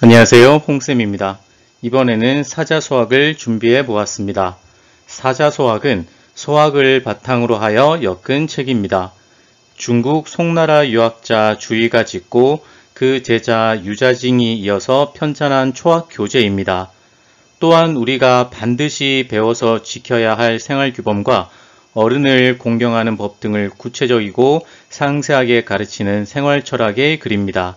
안녕하세요, 홍쌤입니다. 이번에는 사자소학을 준비해 보았습니다. 사자소학은 소학을 바탕으로 하여 엮은 책입니다. 중국 송나라 유학자 주의가 짓고 그 제자 유자징이 이어서 편찬한 초학 교재입니다. 또한 우리가 반드시 배워서 지켜야 할 생활규범과 어른을 공경하는 법 등을 구체적이고 상세하게 가르치는 생활철학의 글입니다.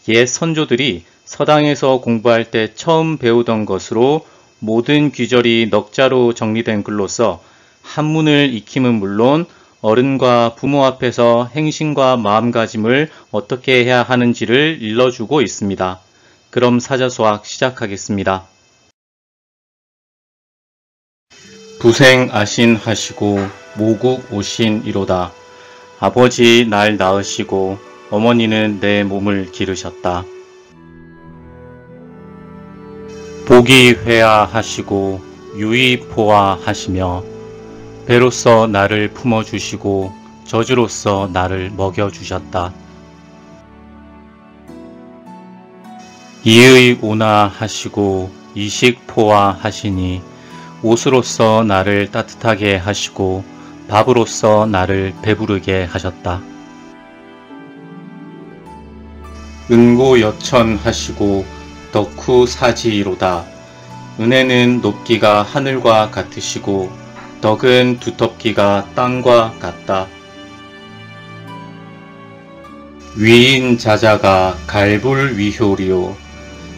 옛 선조들이 서당에서 공부할 때 처음 배우던 것으로 모든 귀절이 넉자로 정리된 글로서 한문을 익힘은 물론 어른과 부모 앞에서 행신과 마음가짐을 어떻게 해야 하는지를 일러주고 있습니다. 그럼 사자소학 시작하겠습니다. 부생 아신 하시고 모국 오신 이로다. 아버지 날 낳으시고 어머니는 내 몸을 기르셨다. 복이 회하 하시고 유의 보아 하시며 배로써 나를 품어주시고 저주로써 나를 먹여주셨다. 이의 오나 하시고 이식포화 하시니 옷으로써 나를 따뜻하게 하시고 밥으로써 나를 배부르게 하셨다. 은고여천 하시고 덕후 사지이로다. 은혜는 높기가 하늘과 같으시고 덕은 두텁기가 땅과 같다. 위인 자자가 갈불위효리요.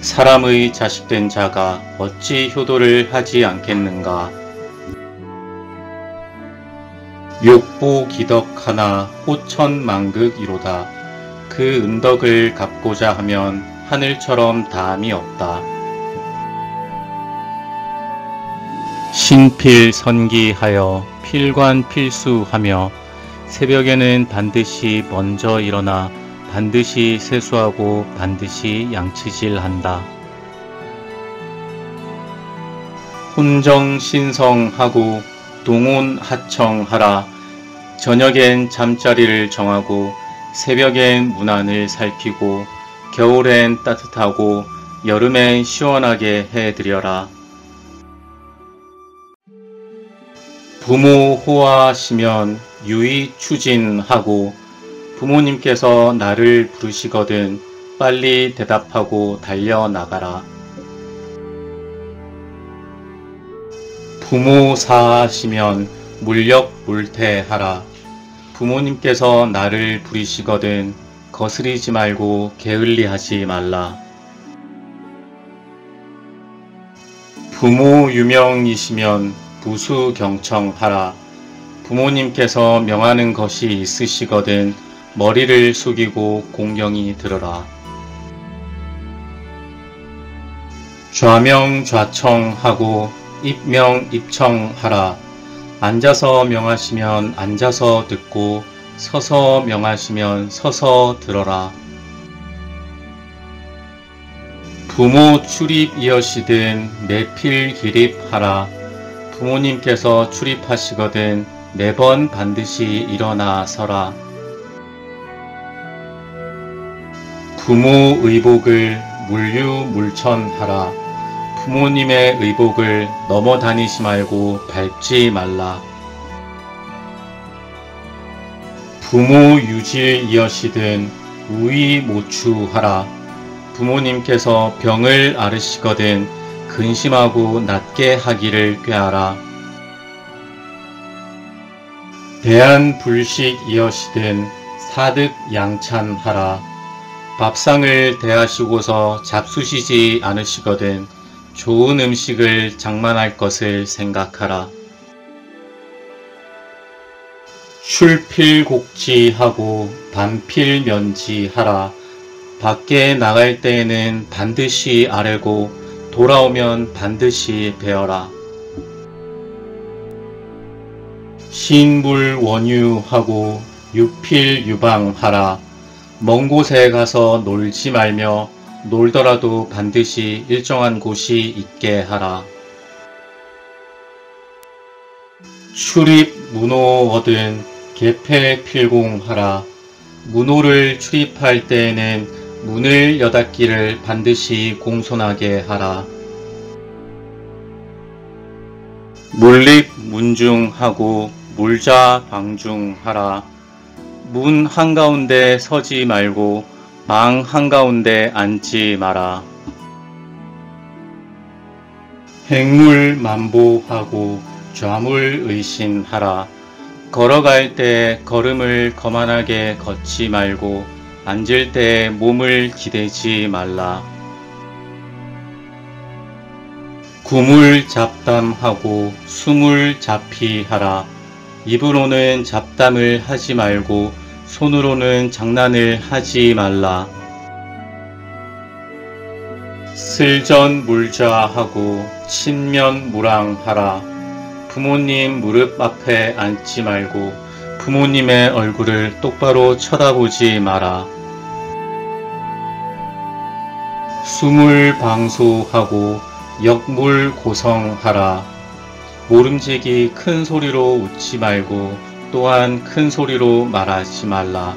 사람의 자식된 자가 어찌 효도를 하지 않겠는가. 욕보기덕하나 호천만극이로다. 그 은덕을 갚고자 하면 하늘처럼 다함이 없다. 신필선기하여 필관필수하며 새벽에는 반드시 먼저 일어나 반드시 세수하고 반드시 양치질한다. 혼정신성하고 동온하청하라. 저녁엔 잠자리를 정하고 새벽엔 문안을 살피고 겨울엔 따뜻하고 여름엔 시원하게 해드려라. 부모 호하시면 유의 추진하고 부모님께서 나를 부르시거든 빨리 대답하고 달려나가라. 부모 사하시면 물력물퇴하라. 부모님께서 나를 부르시거든 거스리지 말고 게을리하지 말라. 부모 유명이시면 부수경청하라. 부모님께서 명하는 것이 있으시거든 머리를 숙이고 공경히 들으라. 좌명좌청하고 입명입청하라. 앉아서 명하시면 앉아서 듣고 서서 명하시면 서서 들어라. 부모 출입이여시든 매필기립하라. 부모님께서 출입하시거든 매번 반드시 일어나 서라. 부모 의복을 물류물천하라. 부모님의 의복을 넘어다니지 말고 밟지 말라. 부모 유질이여시든 우의모추하라. 부모님께서 병을 앓으시거든 근심하고 낫게 하기를 꾀하라. 대한불식이여시든 사득양찬하라. 밥상을 대하시고서 잡수시지 않으시거든 좋은 음식을 장만할 것을 생각하라. 출필곡지하고 반필면지하라. 밖에 나갈 때에는 반드시 아뢰고 돌아오면 반드시 배어라. 신불원유하고 유필유방하라. 먼 곳에 가서 놀지 말며 놀더라도 반드시 일정한 곳이 있게 하라. 출입문호거든 개폐필공하라. 문호를 출입할 때에는 문을 여닫기를 반드시 공손하게 하라. 물립 문중하고 물자 방중하라. 문 한가운데 서지 말고 방 한가운데 앉지 마라. 행물 만보하고 좌물 의신하라. 걸어갈 때 걸음을 거만하게 걷지 말고 앉을 때 몸을 기대지 말라. 구물 잡담하고 수물 잡히하라. 입으로는 잡담을 하지 말고 손으로는 장난을 하지 말라. 슬전 물자하고 친면 무랑하라. 부모님 무릎 앞에 앉지 말고 부모님의 얼굴을 똑바로 쳐다보지 마라. 수물 방소하고 역물 고성하라. 모름지기 큰 소리로 웃지 말고 또한 큰 소리로 말하지 말라.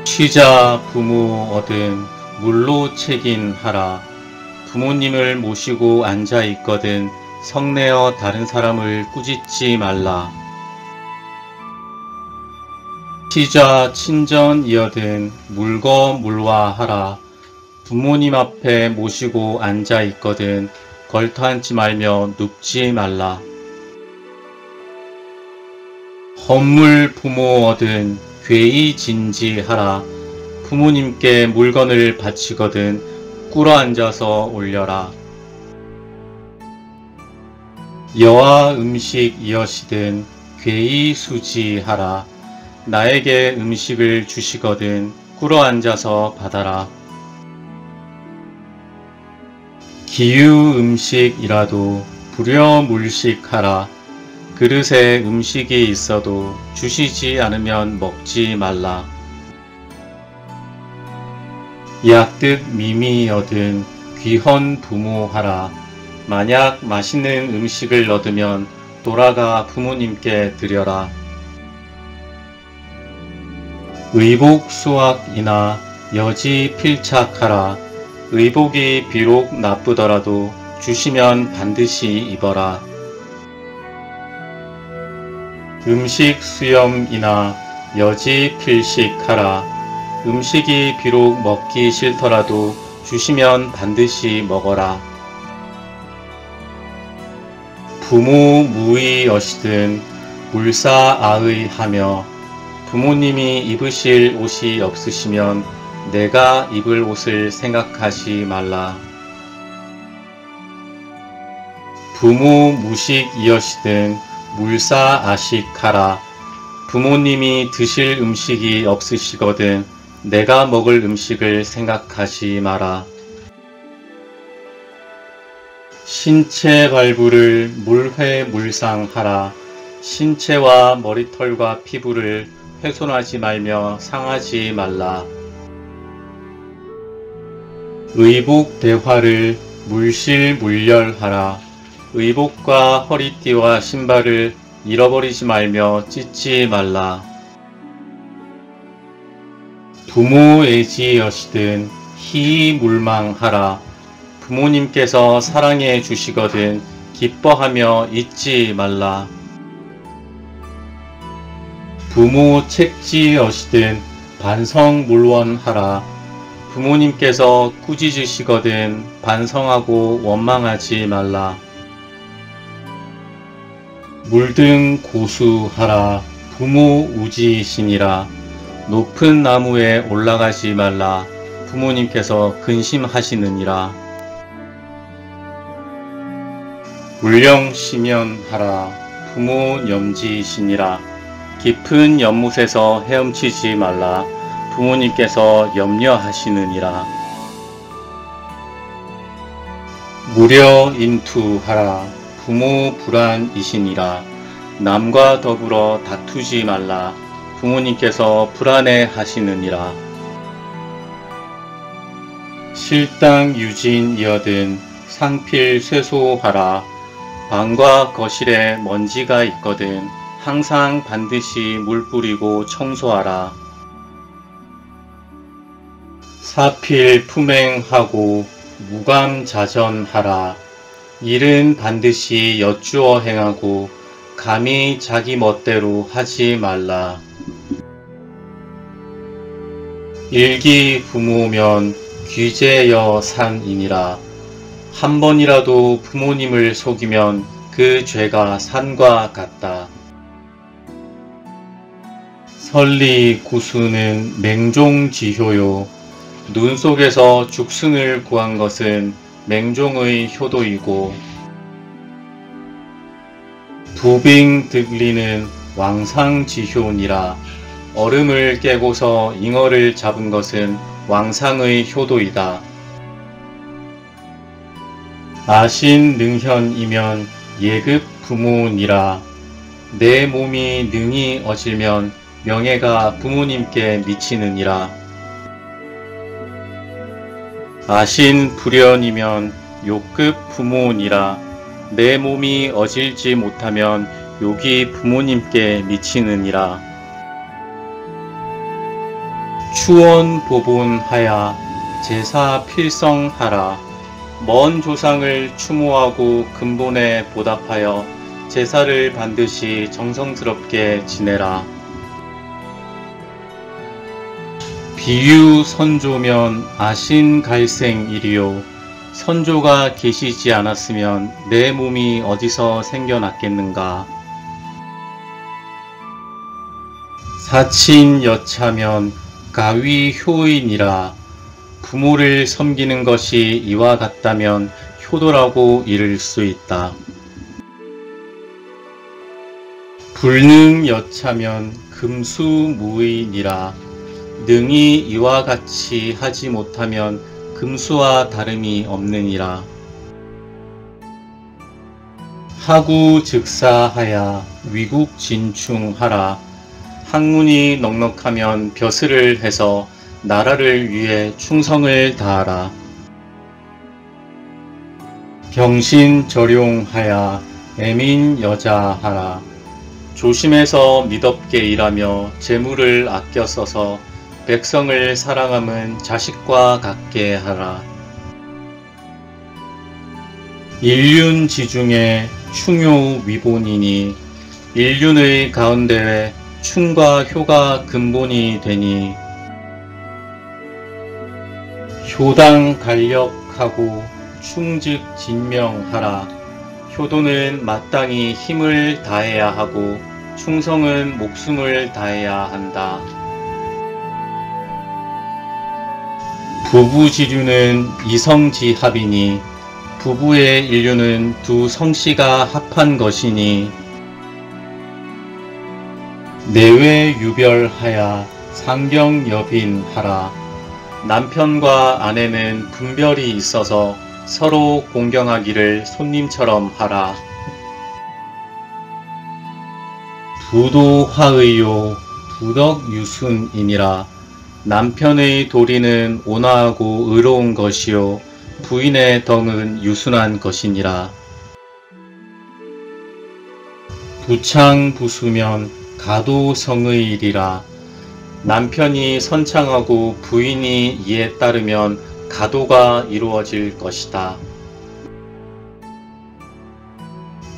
취자 부모 얻은 물로 책임하라. 부모님을 모시고 앉아 있거든 성내어 다른 사람을 꾸짖지 말라. 취자 친전 이어든 물거 물화하라. 부모님 앞에 모시고 앉아 있거든 걸터앉지 말며 눕지 말라. 헛물 부모 얻은 괴이 진지하라. 부모님께 물건을 바치거든 꿇어 앉아서 올려라. 여와 음식 이어시든 괴이 수지하라. 나에게 음식을 주시거든 꿇어 앉아서 받아라. 기유 음식이라도 불여 물식하라. 그릇에 음식이 있어도 주시지 않으면 먹지 말라. 약득 미미 얻은 귀헌 부모하라. 만약 맛있는 음식을 얻으면 돌아가 부모님께 드려라. 의복 수확이나 여지 필착하라. 의복이 비록 나쁘더라도 주시면 반드시 입어라. 음식 수염이나 여지 필식하라. 음식이 비록 먹기 싫더라도 주시면 반드시 먹어라. 부모 무의여시든 물사아의하며 부모님이 입으실 옷이 없으시면 내가 입을 옷을 생각하지 말라. 부모 무식이여시든 물사아식하라. 부모님이 드실 음식이 없으시거든 내가 먹을 음식을 생각하지 마라. 신체 발부를 물회물상하라. 신체와 머리털과 피부를 훼손하지 말며 상하지 말라. 의복 대화를 물실물렬하라. 의복과 허리띠와 신발을 잃어버리지 말며 찢지 말라. 부모 애지여시든 희물망하라. 부모님께서 사랑해 주시거든 기뻐하며 잊지 말라. 부모 책지여시든 반성물원하라. 부모님께서 꾸짖으시거든 반성하고 원망하지 말라. 물등 고수하라. 부모 우지이시니라. 높은 나무에 올라가지 말라. 부모님께서 근심하시느니라. 울령시면하라. 부모 염지이시니라. 깊은 연못에서 헤엄치지 말라. 부모님께서 염려하시느니라. 무려인투하라. 부모 불안이시니라. 남과 더불어 다투지 말라. 부모님께서 불안해 하시느니라. 실당 유진이어든 상필 쇠소하라. 방과 거실에 먼지가 있거든 항상 반드시 물 뿌리고 청소하라. 사필 품행하고 무감자전하라. 일은 반드시 여쭈어 행하고 감히 자기 멋대로 하지 말라. 일기 부모면 귀재여 산이니라. 한 번이라도 부모님을 속이면 그 죄가 산과 같다. 설리 구수는 맹종지효요. 눈 속에서 죽순을 구한 것은 맹종의 효도이고, 부빙득리는 왕상지효니라. 얼음을 깨고서 잉어를 잡은 것은 왕상의 효도이다. 아신능현이면 예급 부모니라. 내 몸이 능히 어질면 명예가 부모님께 미치느니라. 아신불연이면 욕급 부모니라. 내 몸이 어질지 못하면 욕이 부모님께 미치느니라. 추원보본하야 제사 필성하라. 먼 조상을 추모하고 근본에 보답하여 제사를 반드시 정성스럽게 지내라. 비유선조면 아신갈생이리요. 선조가 계시지 않았으면 내 몸이 어디서 생겨났겠는가. 사친여차면 가위효이니라. 부모를 섬기는 것이 이와 같다면 효도라고 이를 수 있다. 불능여차면 금수무의니라. 능히 이와 같이 하지 못하면 금수와 다름이 없느니라. 하구즉사하야 위국진충하라. 학문이 넉넉하면 벼슬을 해서 나라를 위해 충성을 다하라. 병신절용하야 애민여자하라. 조심해서 미덥게 일하며 재물을 아껴 써서 백성을 사랑함은 자식과 같게 하라. 일륜지중에 충효위본이니. 일륜의 가운데 충과 효가 근본이 되니. 효당간력하고 충즉진명하라. 효도는 마땅히 힘을 다해야 하고 충성은 목숨을 다해야 한다. 부부지류는 이성지합이니. 부부의 인류는 두 성씨가 합한 것이니. 내외유별하야 상경여빈하라. 남편과 아내는 분별이 있어서 서로 공경하기를 손님처럼 하라. 부도화의요 부덕유순이니라. 남편의 도리는 온화하고 의로운 것이요 부인의 덕은 유순한 것이니라. 부창부수면 가도성의일이라. 남편이 선창하고 부인이 이에 따르면 가도가 이루어질 것이다.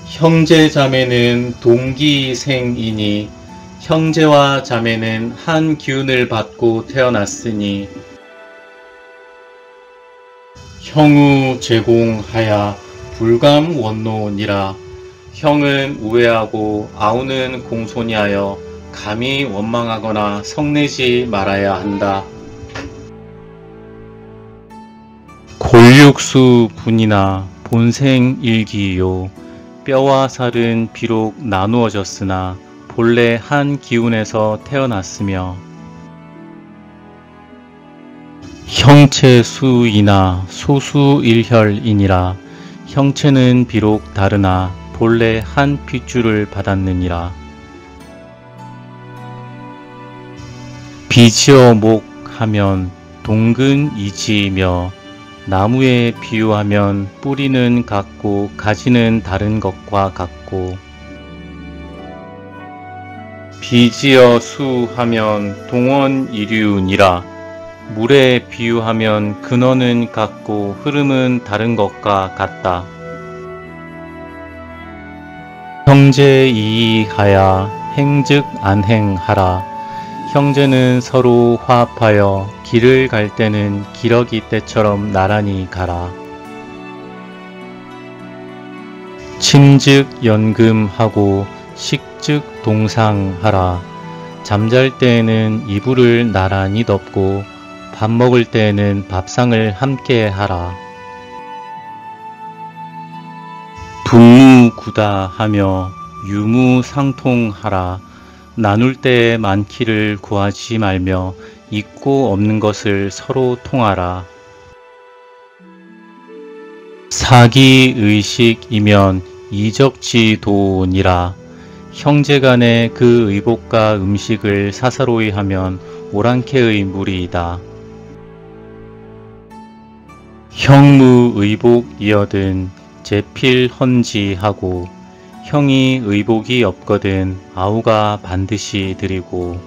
형제자매는 동기생이니. 형제와 자매는 한 기운을 받고 태어났으니. 형우 제공하야 불감원노니라. 형은 우애하고 아우는 공손히하여 감히 원망하거나 성내지 말아야 한다. 골육수 분이나 본생일기요. 뼈와 살은 비록 나누어졌으나 본래 한 기운에서 태어났으며. 형체수이나 소수일혈이니라. 형체는 비록 다르나 본래 한 핏줄을 받았느니라. 비지어목 하면 동근이지이며. 나무에 비유하면 뿌리는 같고 가지는 다른 것과 같고. 비지어수 하면 동원이류니라. 물에 비유하면 근원은 같고 흐름은 다른 것과 같다. 형제 이이하야 행즉 안행하라. 형제는 서로 화합하여 길을 갈 때는 기러기 떼처럼 나란히 가라. 침즉 연금하고 식즉 동상하라. 잠잘 때에는 이불을 나란히 덮고 밥 먹을 때에는 밥상을 함께 하라. 분무구다하며 유무상통하라. 나눌 때에 많기를 구하지 말며 있고 없는 것을 서로 통하라. 사기의식이면 이적지도니라. 형제간에 그 의복과 음식을 사사로이 하면 오랑캐의 무리이다. 형무의복이어든 제필헌지하고 형이 의복이 없거든 아우가 반드시 드리고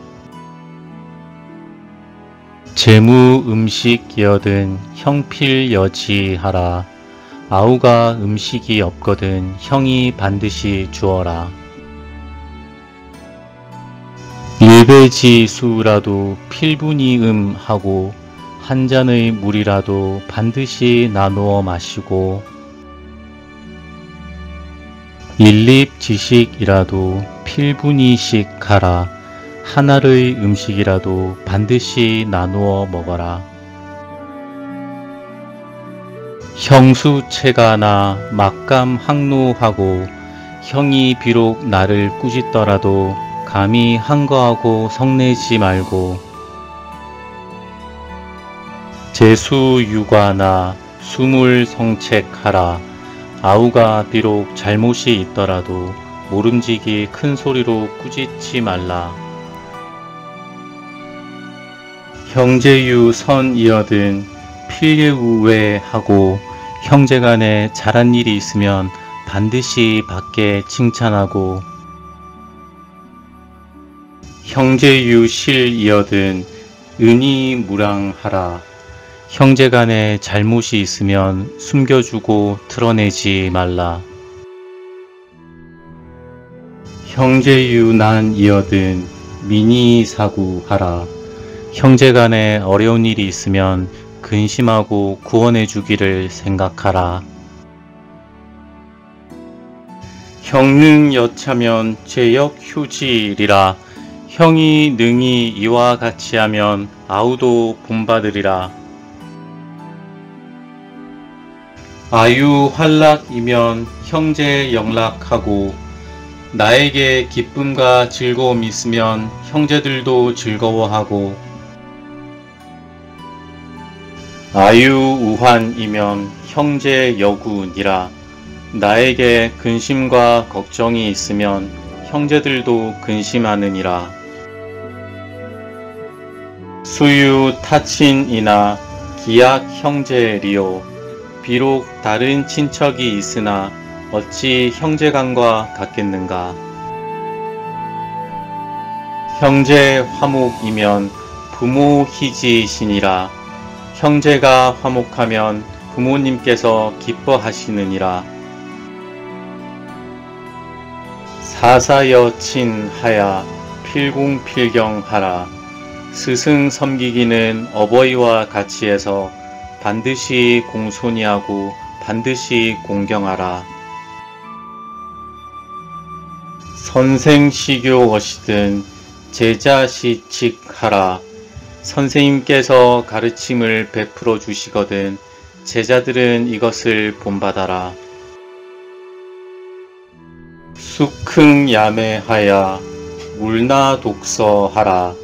재무음식이어든 형필여지하라. 아우가 음식이 없거든 형이 반드시 주어라. 일배지수라도 필분이음하고 한 잔의 물이라도 반드시 나누어 마시고 일립지식이라도 필분이식하라. 하나의 음식이라도 반드시 나누어 먹어라. 형수체가나 막감항노하고 형이 비록 나를 꾸짖더라도 감히 한거하고 성내지 말고 제수유과나 수물성책하라. 아우가 비록 잘못이 있더라도 모름지기 큰 소리로 꾸짖지 말라. 형제유선이어든 필예우외하고 형제간에 잘한 일이 있으면 반드시 밖에 칭찬하고 형제유실이어든 은이무랑하라. 형제간에 잘못이 있으면 숨겨주고 드러내지 말라. 형제유난이어든 민의사구하라. 형제간에 어려운 일이 있으면 근심하고 구원해 주기를 생각하라. 형능여차면 제역효지리라. 형이 능히 이와 같이 하면 아우도 본받으리라. 아유환락이면 형제 영락하고 나에게 기쁨과 즐거움이 있으면 형제들도 즐거워하고 아유우환이면 형제 여구니라. 나에게 근심과 걱정이 있으면 형제들도 근심하느니라. 수유타친이나 기약 형제리요. 비록 다른 친척이 있으나 어찌 형제간과 같겠는가. 형제 화목이면 부모 희지시니라. 형제가 화목하면 부모님께서 기뻐하시느니라. 사사여친하야 필공필경하라. 스승 섬기기는 어버이와 같이 해서 반드시 공손히하고 반드시 공경하라. 선생시교엇이든 제자시칙하라. 선생님께서 가르침을 베풀어 주시거든 제자들은 이것을 본받아라. 수흥야매하야 물나독서하라.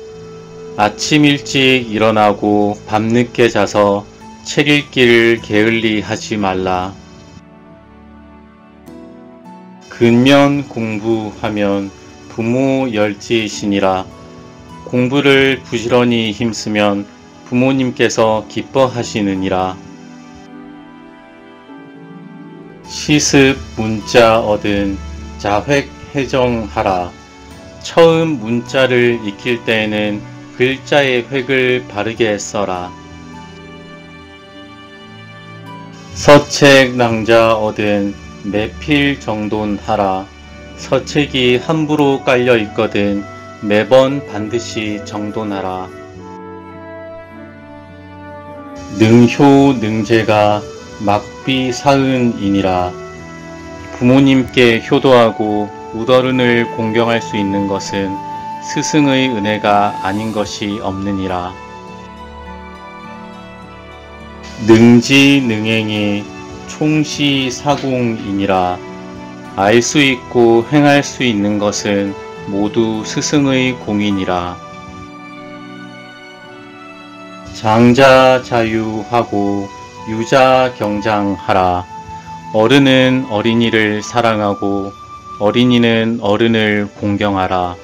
아침 일찍 일어나고 밤늦게 자서 책 읽기를 게을리하지 말라. 근면 공부하면 부모 열지시니라. 공부를 부지런히 힘쓰면 부모님께서 기뻐하시느니라. 시습 문자 얻은 자획 해정하라. 처음 문자를 익힐 때에는 글자의 획을 바르게 써라. 서책 낭자 얻은 매필 정돈하라. 서책이 함부로 깔려 있거든 매번 반드시 정돈하라. 능효 능제가 막비 사은이니라. 부모님께 효도하고 ud어른을 공경할 수 있는 것은 스승의 은혜가 아닌 것이 없느니라. 능지 능행이 총시 사공이니라. 알 수 있고 행할 수 있는 것은 모두 스승의 공이니라. 장자 자유하고 유자 경장하라. 어른은 어린이를 사랑하고 어린이는 어른을 공경하라.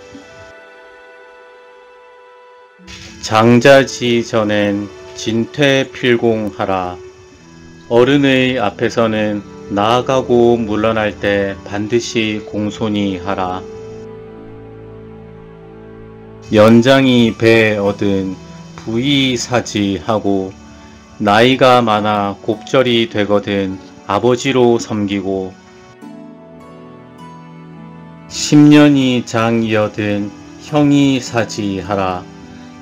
장자지 전엔 진퇴필공하라. 어른의 앞에서는 나아가고 물러날 때 반드시 공손히 하라. 연장이 배 얻은 부의사지하고 나이가 많아 곱절이 되거든 아버지로 섬기고 10년이 장이어든 형이 사지하라.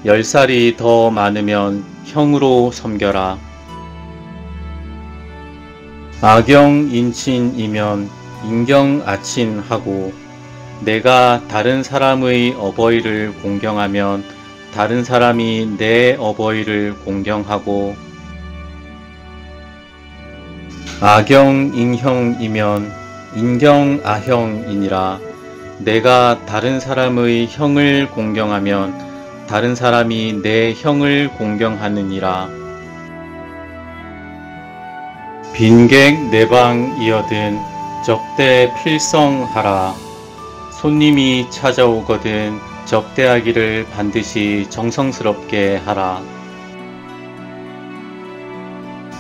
10살이 더 많으면 형으로 섬겨라. 악영인친이면 인경아친하고 내가 다른 사람의 어버이를 공경하면 다른 사람이 내 어버이를 공경하고 악영인형이면 인경아형이니라. 내가 다른 사람의 형을 공경하면 다른 사람이 내 형을 공경하느니라. 빈객 내방이어든 접대 필성하라. 손님이 찾아오거든 접대하기를 반드시 정성스럽게 하라.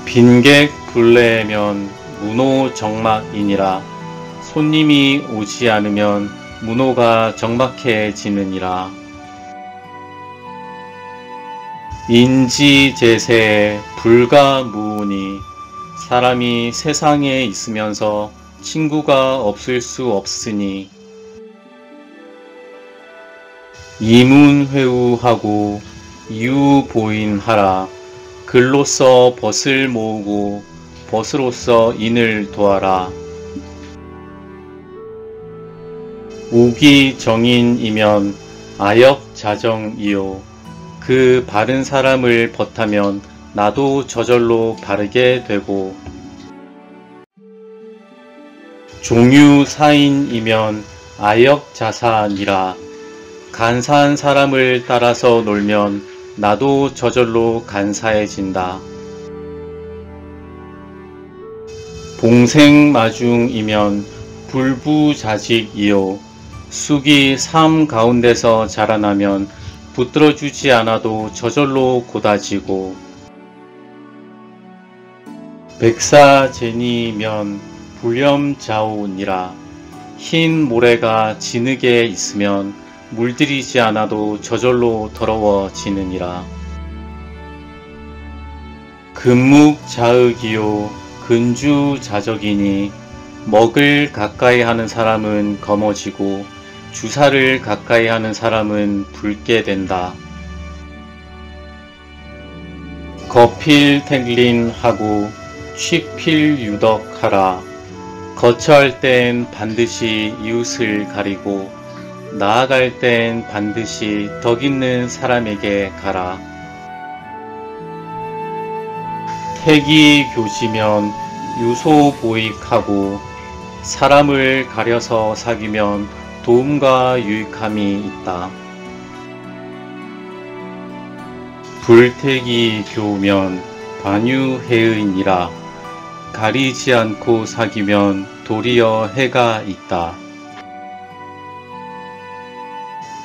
빈객 불례면 문호정막이니라. 손님이 오지 않으면 문호가 정막해지느니라. 인지제세에 불가무우니 사람이 세상에 있으면서 친구가 없을 수 없으니 이문회우하고 이유보인하라. 글로써 벗을 모으고 벗으로써 인을 도하라. 우기정인이면 아역자정이요. 그 바른 사람을 벗하면 나도 저절로 바르게 되고 종유사인이면 아역자산이라. 간사한 사람을 따라서 놀면 나도 저절로 간사해진다. 봉생마중이면 불부자직이요. 쑥이 삶 가운데서 자라나면 붙들어주지 않아도 저절로 곧아지고 백사제니면 불렴자오니라. 흰 모래가 진흙에 있으면 물들이지 않아도 저절로 더러워지느니라. 금묵자흑이요 근주자적이니 먹을 가까이 하는 사람은 검어지고 주사를 가까이 하는 사람은 붉게 된다. 거필택린하고 취필유덕하라. 거처할 땐 반드시 이웃을 가리고 나아갈 땐 반드시 덕 있는 사람에게 가라. 태기교지면 유소보익하고 사람을 가려서 사귀면 도움과 유익함이 있다. 불태기교면 반유해의니라. 가리지 않고 사귀면 도리어 해가 있다.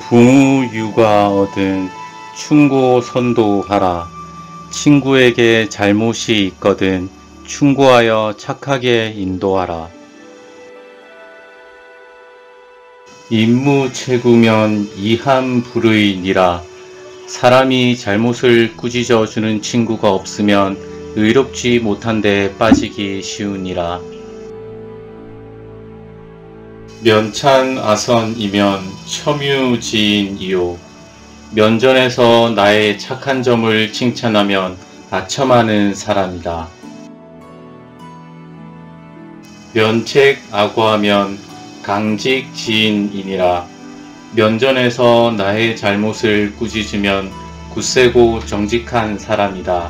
부무유가 얻은 충고선도하라. 친구에게 잘못이 있거든 충고하여 착하게 인도하라. 임무체구면 이함불의니라. 사람이 잘못을 꾸짖어 주는 친구가 없으면 의롭지 못한 데 빠지기 쉬우니라. 면찬 아선이면 첨유지인이요. 면전에서 나의 착한 점을 칭찬하면 아첨하는 사람이다. 면책 악어하면 강직 지인이니라. 면전에서 나의 잘못을 꾸짖으면 굳세고 정직한 사람이다.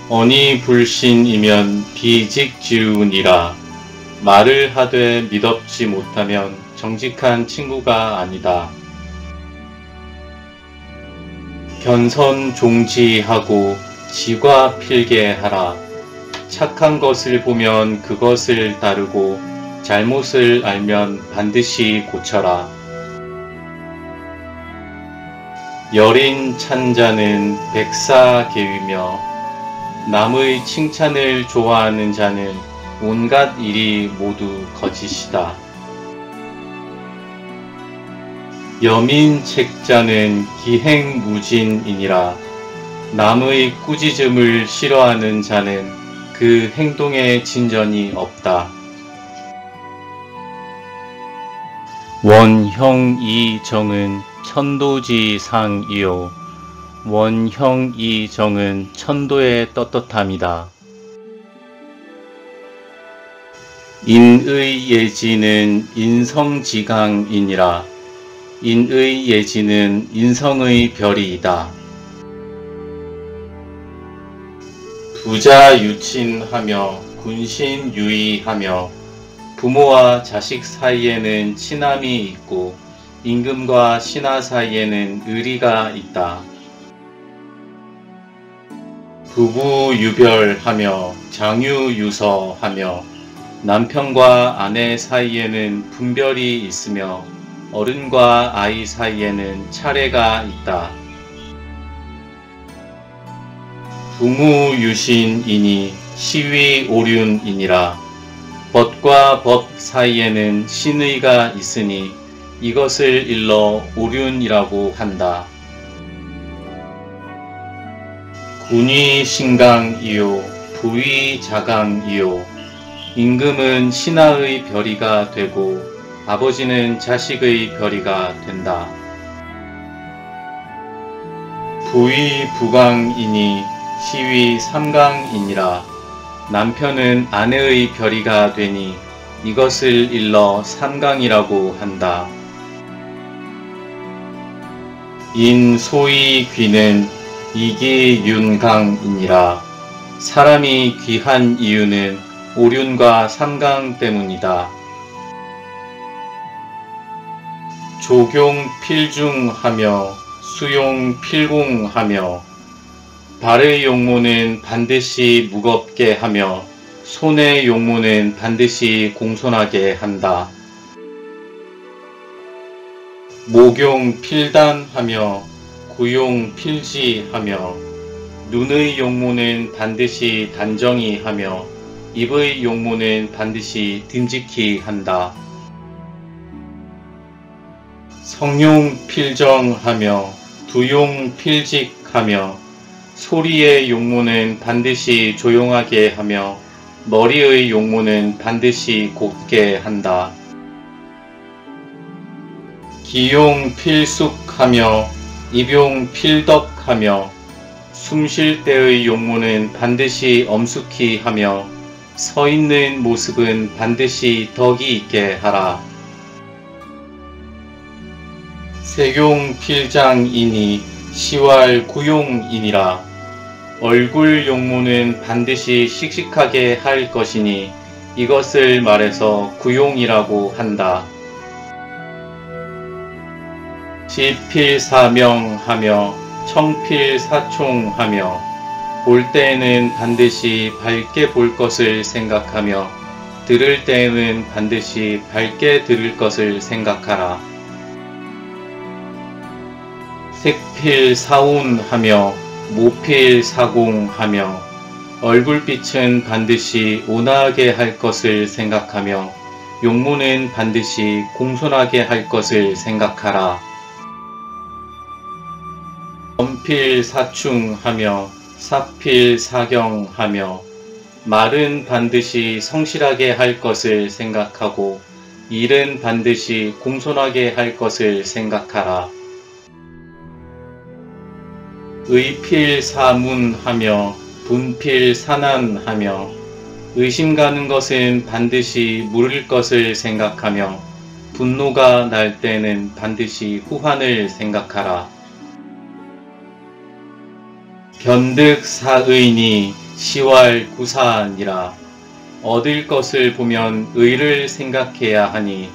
언이 불신이면 비직지우니라. 말을 하되 미덥지 못하면 정직한 친구가 아니다. 견선종지하고 지과 필게하라. 착한 것을 보면 그것을 따르고 잘못을 알면 반드시 고쳐라. 여린 찬자는 백사계위며 남의 칭찬을 좋아하는 자는 온갖 일이 모두 거짓이다. 여민책자는 기행무진이니라. 남의 꾸짖음을 싫어하는 자는 그 행동에 진전이 없다. 원형이정은 천도지상이요. 원형이정은 천도의 떳떳함이다. 인의 예지는 인성지강이니라. 인의 예지는 인성의 별이이다. 부자 유친하며 군신 유의하며 부모와 자식 사이에는 친함이 있고 임금과 신하 사이에는 의리가 있다. 부부 유별하며 장유유서하며 남편과 아내 사이에는 분별이 있으며 어른과 아이 사이에는 차례가 있다. 부무유신이니 시위오륜이니라. 벗과 벗 사이에는 신의가 있으니 이것을 일러 오륜이라고 한다. 군이 신강이요 부위 자강이요. 임금은 신하의 별이가 되고 아버지는 자식의 별이가 된다. 부위 부강이니 시위 삼강이니라. 남편은 아내의 별이가 되니 이것을 일러 삼강이라고 한다. 인소의 귀는 이기윤강이니라. 사람이 귀한 이유는 오륜과 삼강 때문이다. 조경 필중하며 수용 필공하며 발의 용모는 반드시 무겁게 하며 손의 용모는 반드시 공손하게 한다. 목용 필단하며 구용 필지하며 눈의 용모는 반드시 단정히 하며 입의 용모는 반드시 듬직히 한다. 성용 필정하며 두용 필직하며 소리의 용모는 반드시 조용하게 하며 머리의 용모는 반드시 곧게 한다. 기용 필숙하며 입용 필덕하며 숨 쉴 때의 용모는 반드시 엄숙히 하며 서 있는 모습은 반드시 덕이 있게 하라. 세용 필장이니 시왈 구용이니라. 얼굴 용모는 반드시 씩씩하게 할 것이니 이것을 말해서 구용이라고 한다. 지필사명하며 청필사총하며 볼 때에는 반드시 밝게 볼 것을 생각하며 들을 때에는 반드시 밝게 들을 것을 생각하라. 색필사온하며 모필사공하며 얼굴빛은 반드시 온화하게 할 것을 생각하며 용모는 반드시 공손하게 할 것을 생각하라. 언필사충하며 사필사경하며 말은 반드시 성실하게 할 것을 생각하고 일은 반드시 공손하게 할 것을 생각하라. 의필사문하며 분필사난하며 의심 가는 것은 반드시 물을 것을 생각하며 분노가 날 때는 반드시 후환을 생각하라. 변득사의니 시왈구사니라. 얻을 것을 보면 의를 생각해야 하니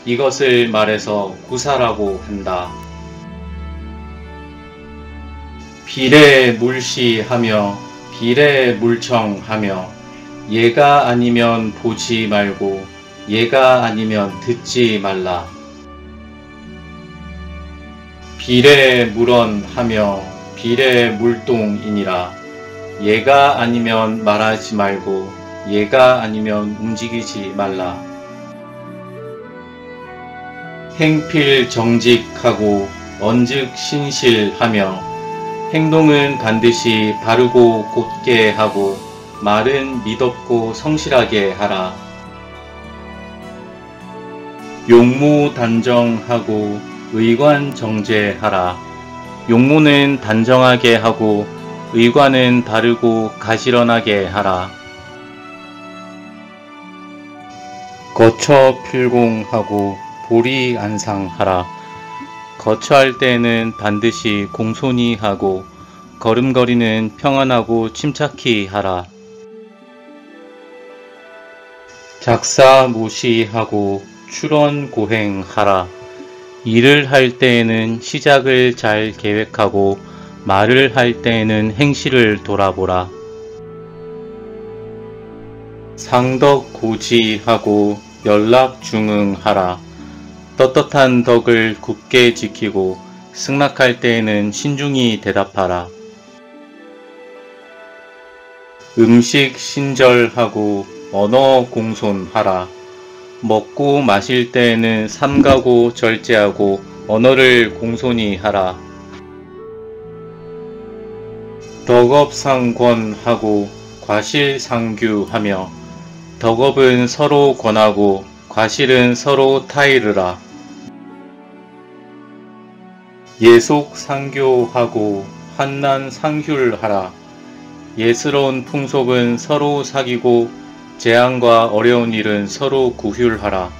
이것을 말해서 구사라고 한다. 비례물시하며 비례물청하며 얘가 아니면 보지 말고 얘가 아니면 듣지 말라. 비례물언하며 비례물동이니라. 얘가 아니면 말하지 말고 얘가 아니면 움직이지 말라. 행필정직하고 언즉신실하며 행동은 반드시 바르고 곧게 하고 말은 미덥고 성실하게 하라. 용무단정하고 의관정제하라. 용무는 단정하게 하고 의관은 바르고 가시런하게 하라. 거처필공하고 보리안상하라. 거처할 때에는 반드시 공손히 하고 걸음걸이는 평안하고 침착히 하라. 작사모시하고 출언고행하라. 일을 할 때에는 시작을 잘 계획하고 말을 할 때에는 행실을 돌아보라. 상덕고지하고 연락중응하라. 떳떳한 덕을 굳게 지키고 승낙할 때에는 신중히 대답하라. 음식신절하고 언어공손하라. 먹고 마실 때에는 삼가고 절제하고 언어를 공손히 하라. 덕업상권하고 과실상규하며 덕업은 서로 권하고 과실은 서로 타이르라. 예속상교하고 환난상휼하라. 예스러운 풍속은 서로 사귀고 재앙과 어려운 일은 서로 구휼하라.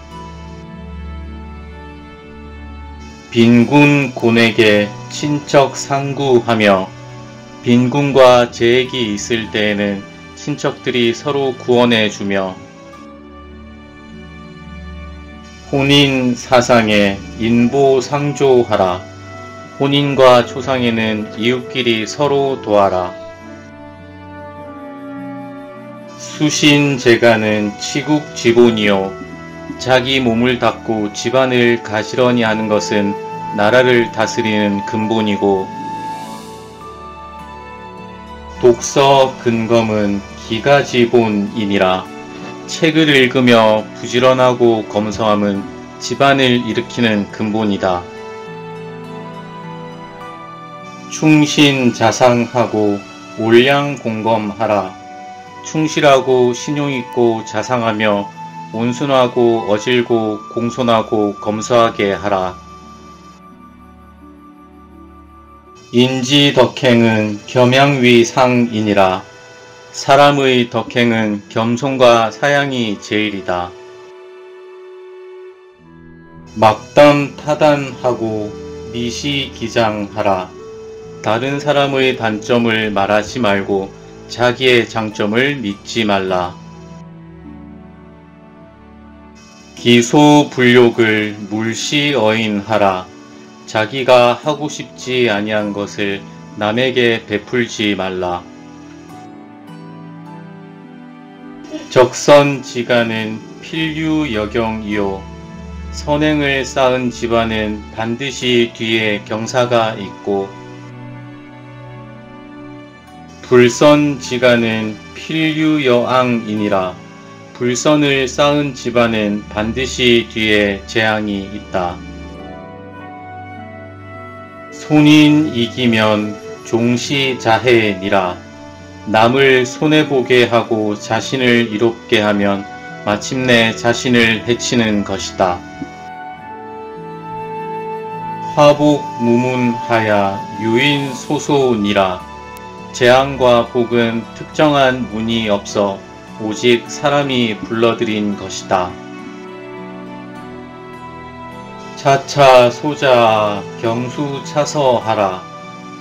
빈군곤에게 친척상구하며 빈군과 재액이 있을 때에는 친척들이 서로 구원해 주며 혼인사상에 인보상조하라. 혼인과 초상에는 이웃끼리 서로 도하라. 수신제가는 치국지본이요 자기 몸을 닦고 집안을 가시런히 하는 것은 나라를 다스리는 근본이고 독서근검은 기가지본이니라. 책을 읽으며 부지런하고 검소함은 집안을 일으키는 근본이다. 충신자상하고 올량공검하라. 충실하고 신용있고 자상하며 온순하고 어질고 공손하고 검소하게 하라. 인지덕행은 겸양위상이니라. 사람의 덕행은 겸손과 사양이 제일이다. 막담타단하고 미시기장하라. 다른 사람의 단점을 말하지 말고 자기의 장점을 믿지 말라. 기소불욕을 물시어인하라. 자기가 하고 싶지 아니한 것을 남에게 베풀지 말라. 적선지간은 필유여경이요 선행을 쌓은 집안은 반드시 뒤에 경사가 있고 불선지간은 필유여앙이니라. 불선을 쌓은 집안은 반드시 뒤에 재앙이 있다. 손인 이기면 종시자해니라. 남을 손해보게 하고 자신을 이롭게 하면 마침내 자신을 해치는 것이다. 화복무문하야 유인소소니라. 재앙과 복은 특정한 문이 없어 오직 사람이 불러들인 것이다. 차차 소자 경수차서하라.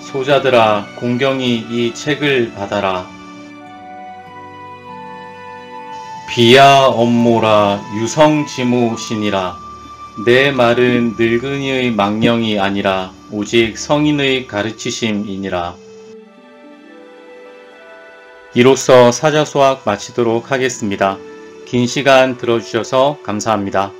소자들아 공경히 이 책을 받아라. 비야 엄모라 유성지모시니라. 내 말은 늙은이의 망령이 아니라 오직 성인의 가르치심이니라. 이로써 사자수학 마치도록 하겠습니다. 긴 시간 들어주셔서 감사합니다.